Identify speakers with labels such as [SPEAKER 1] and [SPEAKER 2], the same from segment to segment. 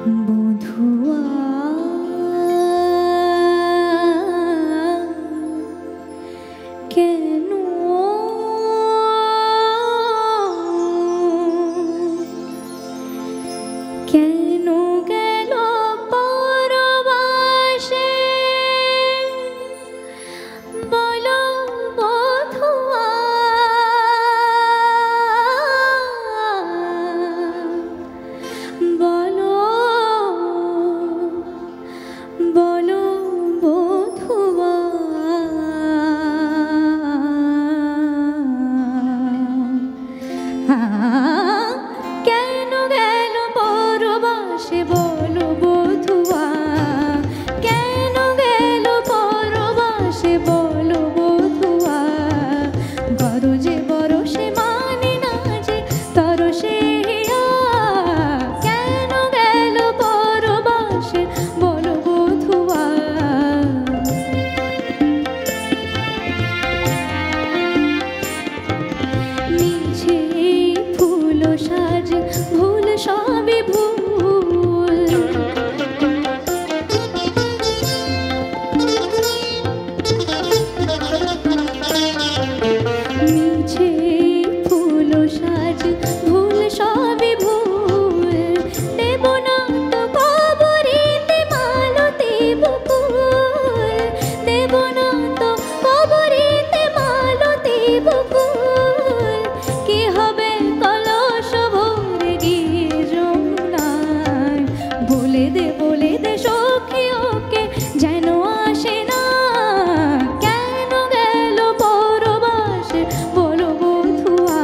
[SPEAKER 1] বধুয়া কেন কেন গেল পরবাসে বলো বধুয়া বলো বলো বধুয়া কেন গেল পরবাসে বলো বধুয়া কেন গেল পরবাসে বলো বধুয়া গরজে বরসে মানে না যে তরসে কেন গেল পরবাসে বলো বধুয়া মিছে ফুল সাজ ভুল সবই ভুল মিছে ফুল সাজ ভুল সবই ভুল দেব না তো কবরিতে মালতী বকুল দেব না তো কবরিতে মালতী বকুল কি হবে কলস ভরে গিয়ে যমুনায় বলে দে সখী ওকে যেন আসে না কেন গেল পরবাসে বলো বধুয়া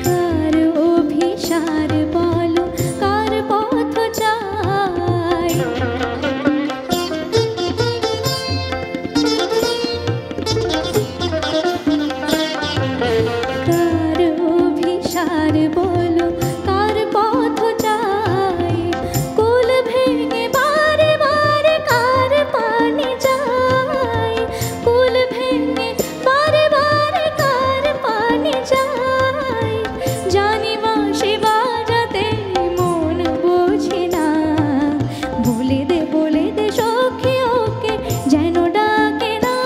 [SPEAKER 1] কার অভিসার বলো কার পথ চাই কার অভিসার বলো কার পথ চাই কুল ভেঙে বারে বারে কার পানি যায় কুল ভেঙে বারে বারে কার পানি যায় জানি বাঁশি বাজাতে মন বোঝে না বলে দে সখী ওকে যেন ডাকে না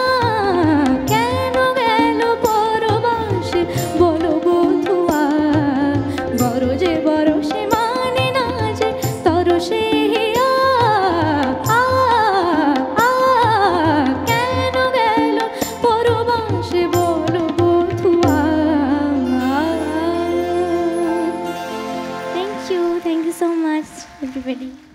[SPEAKER 1] কেন গেল পরবাসে বলো বধুয়া গরজে বরসে মানে না যে তরসে কেন গেল পরবাসে বলো বধুয়া Thank you so much everybody.